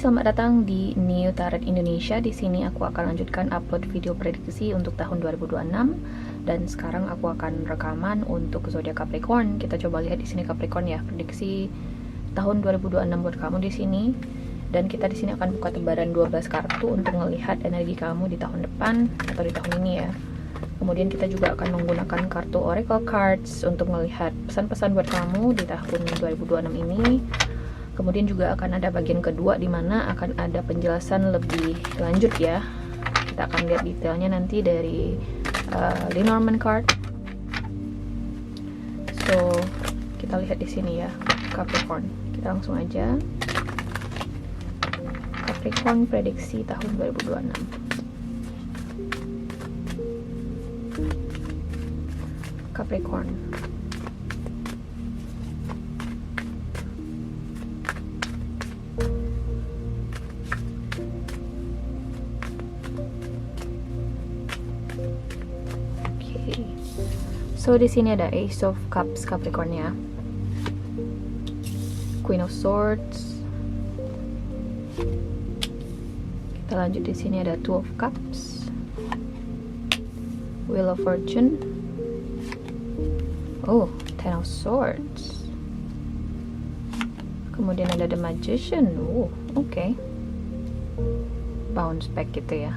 selamat datang di New Tarot Indonesia. Di sini aku akan lanjutkan upload video prediksi untuk tahun 2026 dan sekarang aku akan rekaman untuk zodiak Capricorn. Kita coba lihat di sini Capricorn ya, prediksi tahun 2026 buat kamu di sini. Dan kita di sini akan buka tebaran 12 kartu untuk melihat energi kamu di tahun depan atau di tahun ini ya. Kemudian kita juga akan menggunakan kartu Oracle Cards untuk melihat pesan-pesan buat kamu di tahun 2026 ini. Kemudian juga akan ada bagian kedua di mana akan ada penjelasan lebih lanjut ya. Kita akan lihat detailnya nanti dari Lenormand card. So, kita lihat di sini ya, Capricorn. Kita langsung aja. Capricorn prediksi tahun 2026. Capricorn. So di sini ada Ace of Cups Capricorn ya, Queen of Swords. Kita lanjut di sini ada Two of Cups, Wheel of Fortune. Oh, Ten of Swords. Kemudian ada The Magician. Oh, oke. Bounce back gitu ya.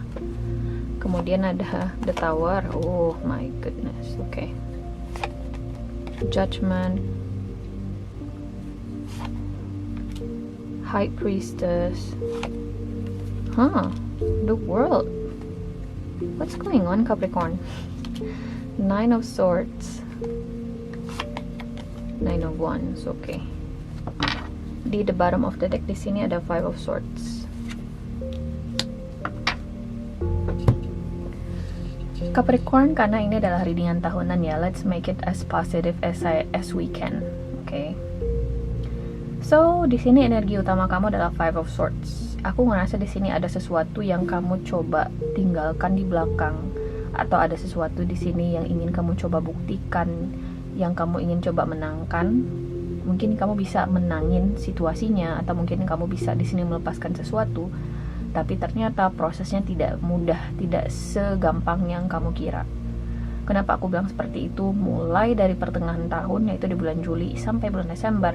Kemudian ada The Tower. Oh my goodness. Oke. Judgment, High Priestess, the World. What's going on, Capricorn? Nine of Swords, Nine of Wands. Okay. Di the bottom of the deck di sini ada Five of Swords. Capricorn, karena ini adalah readingan tahunan ya, let's make it as positive as we can. Okay. So, di sini energi utama kamu adalah Five of Swords. Aku ngerasa di sini ada sesuatu yang kamu coba tinggalkan di belakang, atau ada sesuatu di sini yang ingin kamu coba buktikan, yang kamu ingin coba menangkan. Mungkin kamu bisa menangin situasinya, atau mungkin kamu bisa di sini melepaskan sesuatu. Tapi ternyata prosesnya tidak mudah, tidak segampang yang kamu kira. Kenapa aku bilang seperti itu? Mulai dari pertengahan tahun, yaitu di bulan Juli sampai bulan Desember,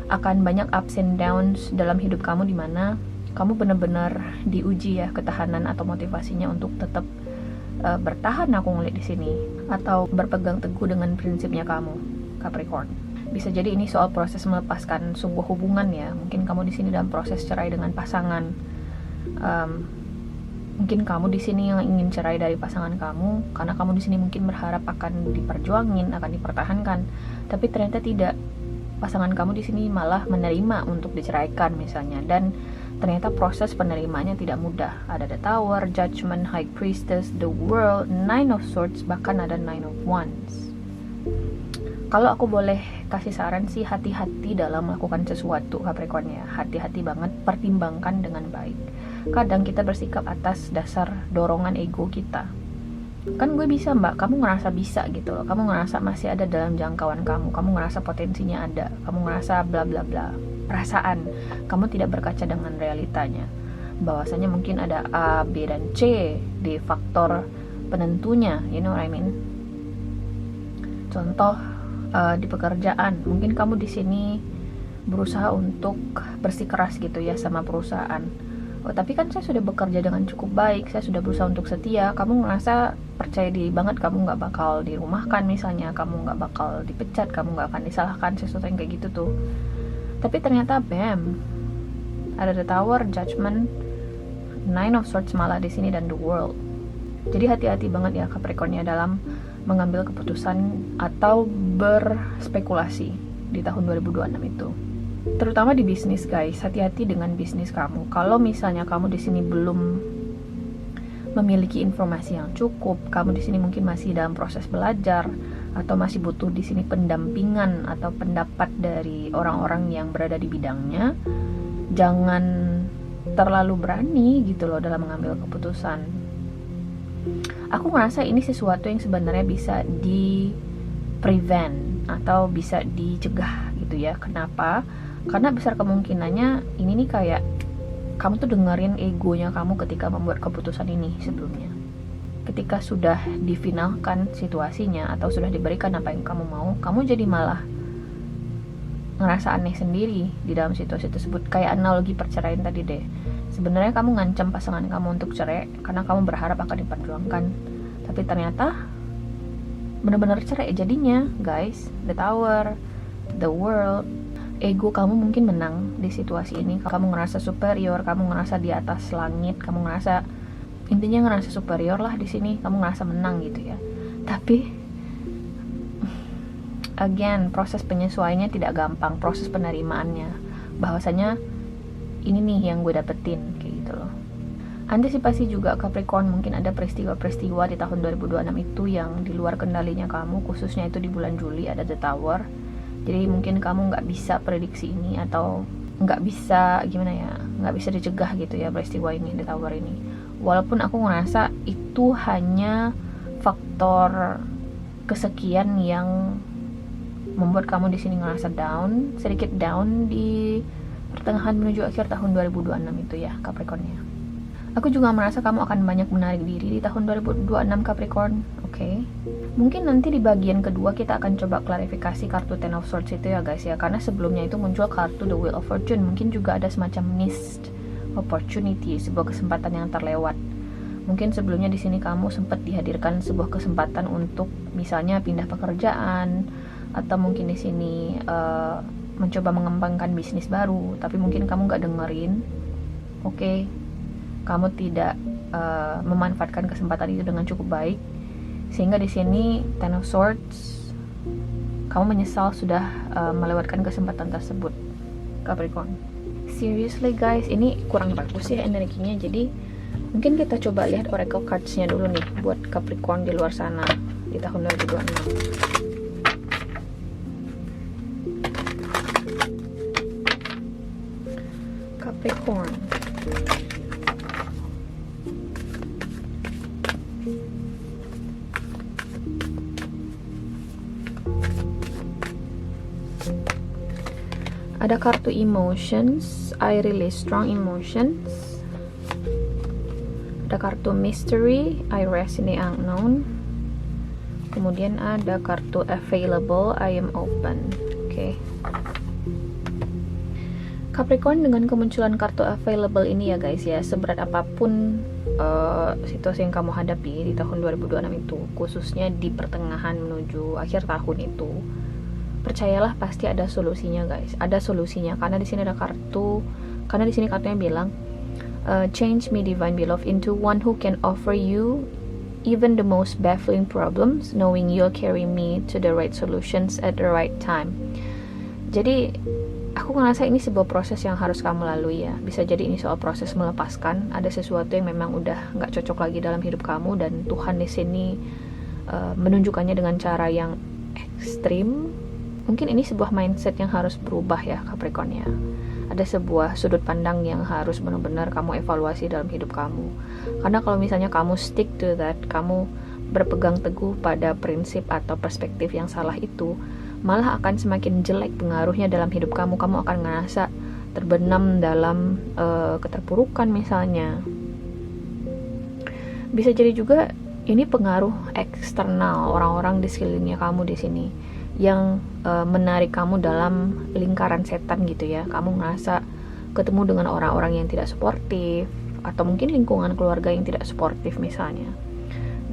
akan banyak ups and downs dalam hidup kamu, di mana kamu benar-benar diuji ya ketahanan atau motivasinya untuk tetap bertahan. Aku ngeliat di sini, atau berpegang teguh dengan prinsipnya kamu, Capricorn. Bisa jadi ini soal proses melepaskan sebuah hubungan ya. Mungkin kamu di sini dalam proses cerai dengan pasangan. Mungkin kamu di sini yang ingin cerai dari pasangan kamu karena kamu di sini mungkin berharap akan diperjuangin, akan dipertahankan, tapi ternyata tidak. Pasangan kamu di sini malah menerima untuk diceraikan misalnya, dan ternyata proses penerimanya tidak mudah. Ada The Tower, Judgment, High Priestess, The World, Nine of Swords, bahkan ada Nine of Wands. Kalau aku boleh kasih saran sih, hati-hati dalam melakukan sesuatu, Capricorn ya. Hati-hati banget, pertimbangkan dengan baik. Kadang kita bersikap atas dasar dorongan ego kita. Kan gue bisa mbak, kamu ngerasa bisa gitu loh. Kamu ngerasa masih ada dalam jangkauan kamu. Kamu ngerasa potensinya ada. Kamu ngerasa bla bla bla. Perasaan. Kamu tidak berkaca dengan realitanya. Bahwasanya mungkin ada A, B, dan C di faktor penentunya. You know what I mean? Contoh, di pekerjaan, mungkin kamu di sini berusaha untuk bersikeras gitu ya sama perusahaan. Oh, tapi kan saya sudah bekerja dengan cukup baik, saya sudah berusaha untuk setia. Kamu ngerasa percaya diri banget, kamu nggak bakal dirumahkan misalnya, kamu nggak bakal dipecat, kamu nggak akan disalahkan, sesuatu yang kayak gitu tuh. Tapi ternyata bam, ada The Tower, Judgment, Nine of Swords malah di sini, dan The World. Jadi hati-hati banget ya Capricornnya dalam mengambil keputusan atau berspekulasi di tahun 2026 itu. Terutama di bisnis guys, hati-hati dengan bisnis kamu. Kalau misalnya kamu di sini belum memiliki informasi yang cukup, kamu di sini mungkin masih dalam proses belajar, atau masih butuh di sini pendampingan atau pendapat dari orang-orang yang berada di bidangnya, jangan terlalu berani gitu loh dalam mengambil keputusan. Aku ngerasa ini sesuatu yang sebenarnya bisa di prevent atau bisa dicegah gitu ya. Kenapa? Karena besar kemungkinannya ini nih kayak kamu tuh dengerin egonya kamu ketika membuat keputusan ini sebelumnya. Ketika sudah difinalkan situasinya atau sudah diberikan apa yang kamu mau, kamu jadi malah ngerasa aneh sendiri di dalam situasi tersebut. Kayak analogi perceraian tadi deh. Sebenarnya kamu ngancam pasangan kamu untuk cerai karena kamu berharap akan diperjuangkan, tapi ternyata benar-benar cerai jadinya, guys. The tower, the world. Ego kamu mungkin menang di situasi ini. Kamu ngerasa superior, kamu ngerasa di atas langit, kamu ngerasa, intinya ngerasa superior lah di sini. Kamu ngerasa menang gitu ya. Tapi again, proses penyesuaiannya tidak gampang, proses penerimaannya. Bahwasanya ini nih yang gue dapetin, kayak gitu loh. Antisipasi juga Capricorn, mungkin ada peristiwa-peristiwa di tahun 2026 itu yang di luar kendalinya kamu, khususnya itu di bulan Juli ada The Tower. Jadi mungkin kamu nggak bisa prediksi ini, atau nggak bisa gimana ya, nggak bisa dicegah gitu ya peristiwa ini, The Tower ini. Walaupun aku ngerasa itu hanya faktor kesekian yang membuat kamu di sini ngerasa down, sedikit down di pertengahan menuju akhir tahun 2026 itu ya Capricorn-nya. Aku juga merasa kamu akan banyak menarik diri di tahun 2026 Capricorn. Oke. Mungkin nanti di bagian kedua kita akan coba klarifikasi kartu Ten of Swords itu ya guys ya, karena sebelumnya itu muncul kartu The Wheel of Fortune. Mungkin juga ada semacam missed opportunity, sebuah kesempatan yang terlewat. Mungkin sebelumnya di sini kamu sempat dihadirkan sebuah kesempatan untuk misalnya pindah pekerjaan, atau mungkin di sini mencoba mengembangkan bisnis baru, tapi mungkin kamu nggak dengerin. Oke. Kamu tidak memanfaatkan kesempatan itu dengan cukup baik, sehingga di sini Ten of Swords kamu menyesal sudah melewatkan kesempatan tersebut Capricorn. Seriously guys, ini kurang bagus ya energinya. Jadi mungkin kita coba lihat oracle cards-nya dulu nih buat Capricorn di luar sana di tahun 2026. Capricorn. Ada kartu emotions, I release strong emotions. Ada kartu mystery, I rest in the unknown. Kemudian ada kartu available, I am open. Oke. Capricorn, dengan kemunculan kartu available ini ya guys ya, seberat apapun situasi yang kamu hadapi di tahun 2026 itu, khususnya di pertengahan menuju akhir tahun itu, percayalah pasti ada solusinya guys. Ada solusinya karena di sini ada kartu, karena di sini kartunya bilang change me divine beloved into one who can offer you even the most baffling problems, knowing you'll carry me to the right solutions at the right time. Jadi aku ngerasa ini sebuah proses yang harus kamu lalui ya. Bisa jadi ini soal proses melepaskan. Ada sesuatu yang memang udah nggak cocok lagi dalam hidup kamu, dan Tuhan di sini menunjukkannya dengan cara yang ekstrim. Mungkin ini sebuah mindset yang harus berubah ya Capricorn ya. Ada sebuah sudut pandang yang harus benar-benar kamu evaluasi dalam hidup kamu. Karena kalau misalnya kamu stick to that, kamu berpegang teguh pada prinsip atau perspektif yang salah itu, malah akan semakin jelek pengaruhnya dalam hidup kamu. Kamu akan ngerasa terbenam dalam keterpurukan misalnya. Bisa jadi juga ini pengaruh eksternal, orang-orang di sekelilingnya kamu di sini yang menarik kamu dalam lingkaran setan gitu ya. Kamu ngerasa ketemu dengan orang-orang yang tidak suportif, atau mungkin lingkungan keluarga yang tidak suportif misalnya.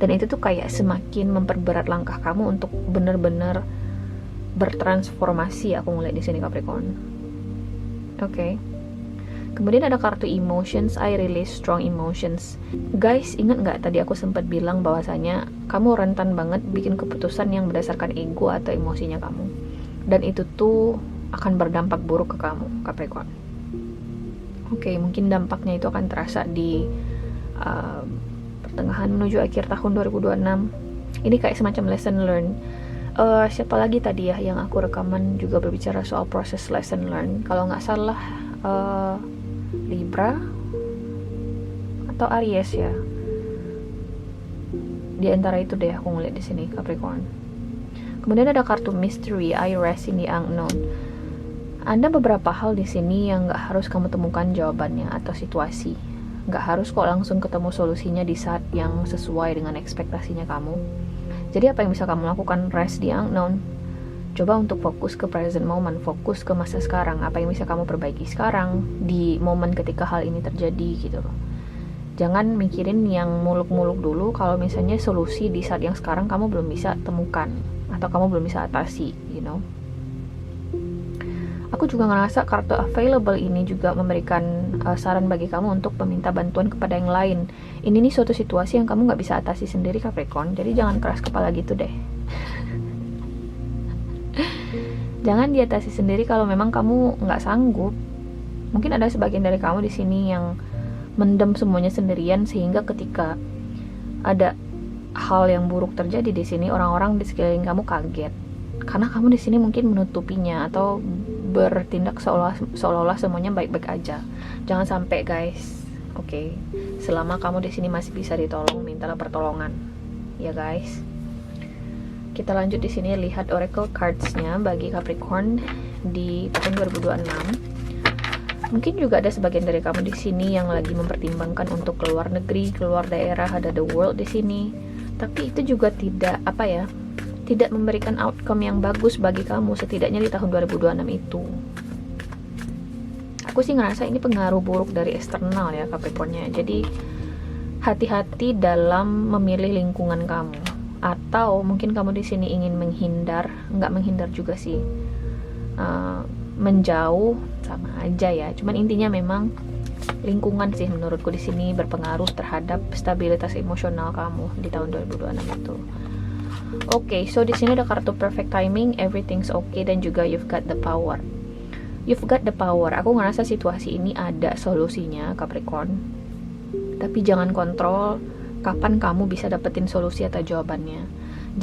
Dan itu tuh kayak semakin memperberat langkah kamu untuk benar-benar bertransformasi. Aku ngeliat di sini Capricorn. Oke. Kemudian ada kartu emotions, I release strong emotions. Guys, ingat nggak tadi aku sempat bilang bahwasanya kamu rentan banget bikin keputusan yang berdasarkan ego atau emosinya kamu, dan itu tuh akan berdampak buruk ke kamu Capricorn. Oke, mungkin dampaknya itu akan terasa di pertengahan menuju akhir tahun 2026. Ini kayak semacam lesson learned. Siapa lagi tadi ya yang aku rekaman juga berbicara soal proses lesson learn, kalau nggak salah Libra atau Aries ya, di antara itu deh aku ngeliat di sini Capricorn. Kemudian ada kartu mystery, I rest in the unknown. Ada beberapa hal di sini yang nggak harus kamu temukan jawabannya atau situasi. Nggak harus kok langsung ketemu solusinya di saat yang sesuai dengan ekspektasinya kamu. Jadi apa yang bisa kamu lakukan? Rest the unknown. Coba untuk fokus ke present moment, fokus ke masa sekarang. Apa yang bisa kamu perbaiki sekarang di momen ketika hal ini terjadi gitu loh. Jangan mikirin yang muluk-muluk dulu kalau misalnya solusi di saat yang sekarang kamu belum bisa temukan atau kamu belum bisa atasi, you know. Aku juga ngerasa kartu available ini juga memberikan saran bagi kamu untuk meminta bantuan kepada yang lain. Ini nih suatu situasi yang kamu nggak bisa atasi sendiri, Capricorn. Jadi jangan keras kepala gitu deh. Jangan diatasi sendiri kalau memang kamu nggak sanggup. Mungkin ada sebagian dari kamu di sini yang mendem semuanya sendirian sehingga ketika ada hal yang buruk terjadi di sini, orang-orang di sekeliling kamu kaget. Karena kamu di sini mungkin menutupinya atau bertindak seolah-olah semuanya baik-baik aja. Jangan sampai, guys. Oke. Selama kamu di sini masih bisa ditolong, mintalah pertolongan. Ya, guys. Kita lanjut di sini lihat oracle cards-nya bagi Capricorn di tahun 2026. Mungkin juga ada sebagian dari kamu di sini yang lagi mempertimbangkan untuk keluar negeri, keluar daerah, ada the world di sini. Tapi itu juga tidak tidak memberikan outcome yang bagus bagi kamu setidaknya di tahun 2026 itu. Aku sih ngerasa ini pengaruh buruk dari eksternal ya Capricornnya. Jadi hati-hati dalam memilih lingkungan kamu. Atau mungkin kamu di sini ingin nggak menghindar juga sih, menjauh sama aja ya. Cuman intinya memang lingkungan sih menurutku di sini berpengaruh terhadap stabilitas emosional kamu di tahun 2026 itu. Oke, so di sini ada kartu perfect timing, everything's okay, dan juga you've got the power. You've got the power. Aku ngerasa situasi ini ada solusinya Capricorn. Tapi jangan kontrol kapan kamu bisa dapetin solusi atau jawabannya.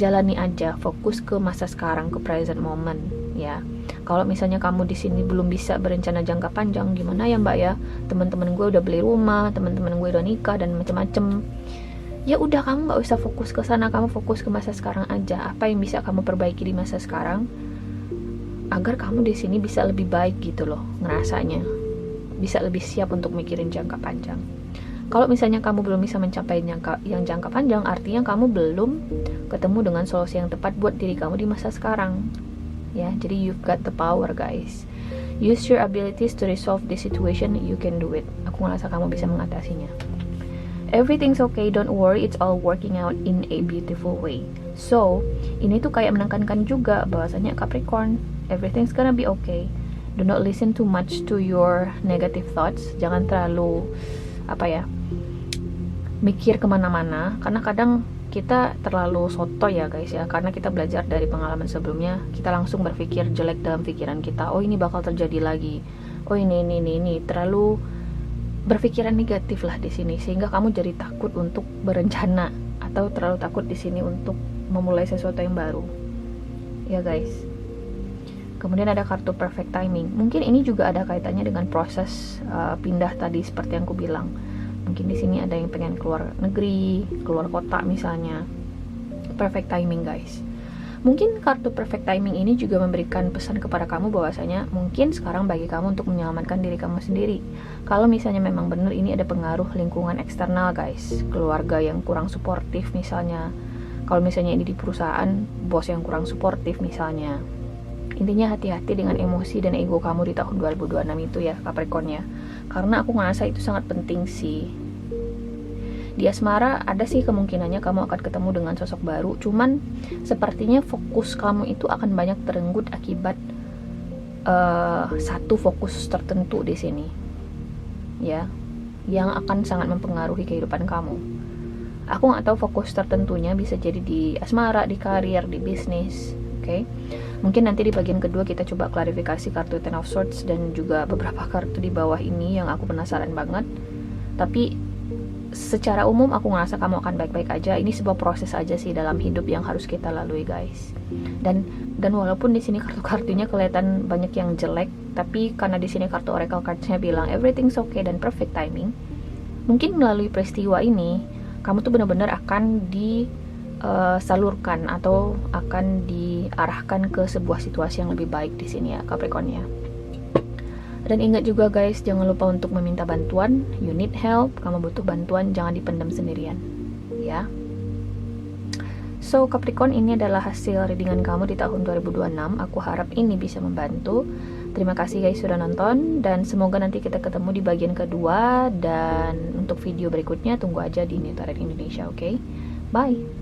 Jalani aja, fokus ke masa sekarang, ke present moment ya. Kalau misalnya kamu di sini belum bisa berencana jangka panjang, gimana ya Mbak ya? Teman-teman gue udah beli rumah, teman-teman gue udah nikah dan macem-macem. Ya udah, kamu nggak usah fokus ke sana, kamu fokus ke masa sekarang aja. Apa yang bisa kamu perbaiki di masa sekarang agar kamu di sini bisa lebih baik gitu loh, ngerasanya. Bisa lebih siap untuk mikirin jangka panjang. Kalau misalnya kamu belum bisa mencapai yang jangka panjang, artinya kamu belum ketemu dengan solusi yang tepat buat diri kamu di masa sekarang. Ya, jadi you've got the power, guys. Use your abilities to resolve this situation. You can do it. Aku ngerasa kamu bisa mengatasinya. Everything's okay, don't worry, it's all working out in a beautiful way. So, ini tuh kayak menekankan juga bahwasanya Capricorn, everything's gonna be okay. Do not listen too much to your negative thoughts. Jangan terlalu mikir kemana-mana, karena kadang kita terlalu soto ya guys ya, karena kita belajar dari pengalaman sebelumnya, kita langsung berpikir jelek dalam pikiran kita, oh ini bakal terjadi lagi, oh ini terlalu berpikiran negatif lah di sini, sehingga kamu jadi takut untuk berencana atau terlalu takut di sini untuk memulai sesuatu yang baru ya guys. Kemudian ada kartu perfect timing. Mungkin ini juga ada kaitannya dengan proses pindah tadi seperti yang aku bilang. Mungkin di sini ada yang pengen keluar negeri, keluar kota misalnya. Perfect timing, guys. Mungkin kartu perfect timing ini juga memberikan pesan kepada kamu bahwasanya mungkin sekarang bagi kamu untuk menyelamatkan diri kamu sendiri. Kalau misalnya memang benar ini ada pengaruh lingkungan eksternal, guys. Keluarga yang kurang suportif misalnya. Kalau misalnya ini di perusahaan, bos yang kurang suportif misalnya. Intinya hati-hati dengan emosi dan ego kamu di tahun 2026 itu ya Capricorn ya. Karena aku ngerasa itu sangat penting sih. Di asmara ada sih kemungkinannya kamu akan ketemu dengan sosok baru, cuman sepertinya fokus kamu itu akan banyak terenggut akibat satu fokus tertentu di sini. Ya, yang akan sangat mempengaruhi kehidupan kamu. Aku nggak tahu fokus tertentunya, bisa jadi di asmara, di karir, di bisnis. Oke. Mungkin nanti di bagian kedua kita coba klarifikasi kartu Ten of Swords dan juga beberapa kartu di bawah ini yang aku penasaran banget. Tapi secara umum aku ngerasa kamu akan baik-baik aja. Ini sebuah proses aja sih dalam hidup yang harus kita lalui, guys. Dan walaupun di sini kartu-kartunya kelihatan banyak yang jelek, tapi karena di sini kartu oracle cards-nya bilang everything's okay dan perfect timing, mungkin melalui peristiwa ini kamu tuh benar-benar akan salurkan atau akan diarahkan ke sebuah situasi yang lebih baik di sini ya Capricorn ya. Dan ingat juga guys, jangan lupa untuk meminta bantuan. You need help, kamu butuh bantuan, jangan dipendam sendirian. Ya. So, Capricorn, ini adalah hasil readingan kamu di tahun 2026. Aku harap ini bisa membantu. Terima kasih guys sudah nonton, dan semoga nanti kita ketemu di bagian kedua, dan untuk video berikutnya tunggu aja di New Tarot Indonesia, oke? Bye!